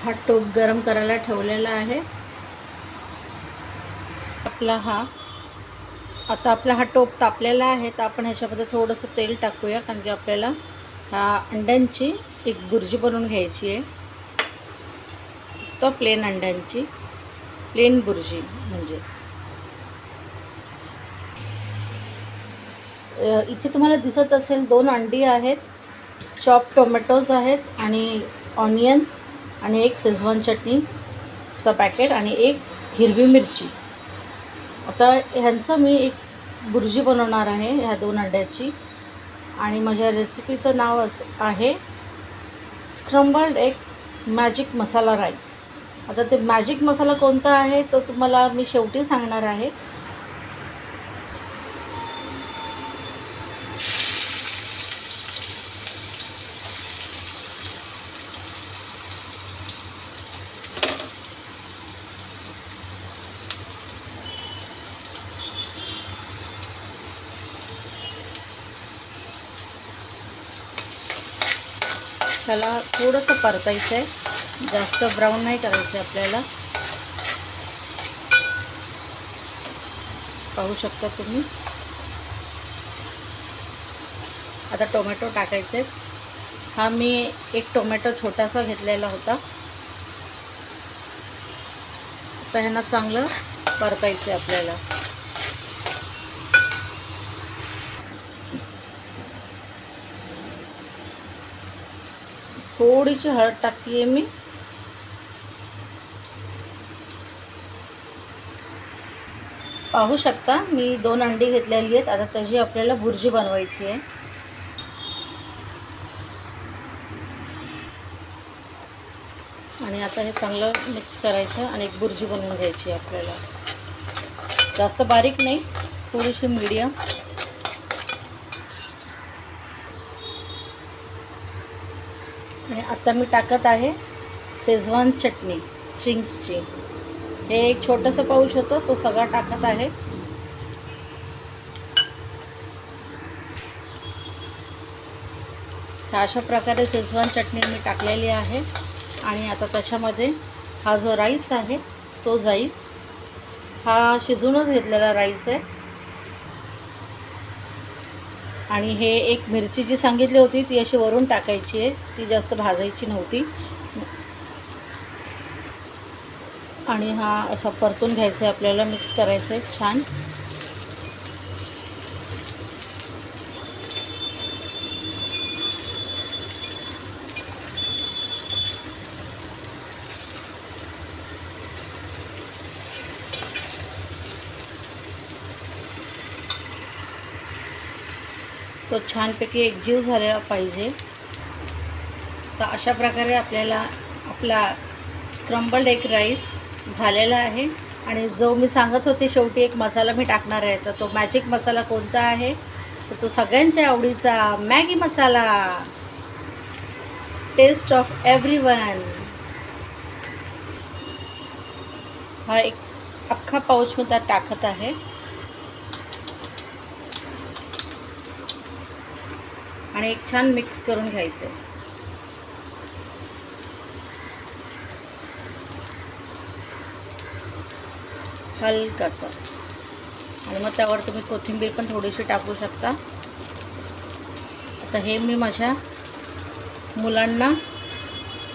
हा टोप गरम करायला ठेवलेला आहे आता आपला हा टोप तापलेला आहे. तर आपण ह्याच्यामध्ये थोडंसं तेल टाकूया, कारण की आपल्याला ह्या अंड्यांची एक बुर्जी बनवून घ्यायची आहे. तो प्लेन अंड्यांची प्लेन बुर्जी म्हणजे इथे तुम्हाला दिसत असेल 2 अंडी आहेत, चॉप टोमॅटोज आहेत आणि ऑनियन आणि एक शेजवान चटणीचं पॅकेट आणि एक हिरवी मिरची. आता ह्यांचं मी एक बुर्जी बनवणार आहे ह्या 2 अंड्याची आणि माझ्या रेसिपीचं नाव आहे स्क्रम्बल्ड एग मॅजिक मसाला राईस. आता ते मॅजिक मसाला कोणता आहे तो तुम्हाला मी शेवटी सांगणार आहे. त्याला थोडंसं परतायचं आहे, जास्त ब्राऊन नाही करायचं आहे आपल्याला. पाहू शकता तुम्ही. आता टोमॅटो टाकायचे. हा मी एक टोमॅटो छोटासा घेतलेला होता. आता ह्यांना चांगलं परतायचं आहे आपल्याला. थोडीशी हळद टाकली आहे मी. पाहू शकता मी 2 अंडी घेतलेली आहेत. आता त्याची आपल्याला बुर्जी बनवायची आहे. आणि आता हे चांगलं मिक्स करायचं आणि एक बुर्जी बनवून घ्यायची आहे आपल्याला. जास्त बारीक नाही, थोडीशी मीडियम. आणि आता मी टाकत आहे शेजवान चटणी चिंग्सची. हे एक छोटंसं पाऊच होतं, तो सगळा टाकत आहे. अशा प्रकारे शेजवान चटणी मी टाकलेली आहे. आणि आता त्याच्यामध्ये हा जो राईस आहे तो जाईल. हा शिजवूनच घेतलेला राईस आहे. आणि हे एक मिरची जी सांगितली होती ती अशी वरून टाकायची आहे, ती जास्त भाजायची नव्हती. आणि हा असा परतून घ्यायचा आहे आपल्याला, मिक्स करायचं आहे छान. तो छानपैकी एकजीव झालेला पाहिजे. तर अशा प्रकारे आपल्याला आपला स्क्रम्बल्ड एग राईस झालेला आहे. आणि जो मी सांगत होते शेवटी एक मसाला मी टाकणार आहे, तर तो मॅजिक मसाला कोणता आहे तर तो सगळ्यांच्या आवडीचा Maggi masala, taste of everyone. हा एक अख्खा पाऊच मी त्यात टाकत आहे. आणि एक छान मिक्स करून घ्यायचं आहे. हलकासा. आणि मग त्यावर तुम्ही कोथिंबीर पण थोडीशी टाकू शकता. आता हे मी माझ्या मुलांना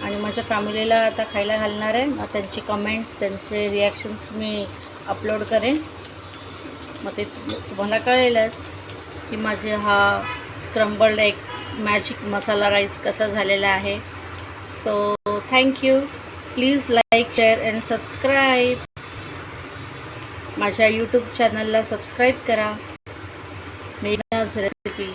आणि माझ्या फॅमिलीला आता खायला घालणार आहे. मग त्यांची कमेंट, त्यांचे रिॲक्शन्स मी अपलोड करेन. मग ते तुम्हाला कळेलच की माझे हा स्क्रम्बल्ड एग मॅजिक मसाला राईस कसा झालेला आहे. So thank you. Please like, share and subscribe. माझ्या यूट्यूब चॅनलला सबस्क्राईब करा. मीनाज रेसिपी.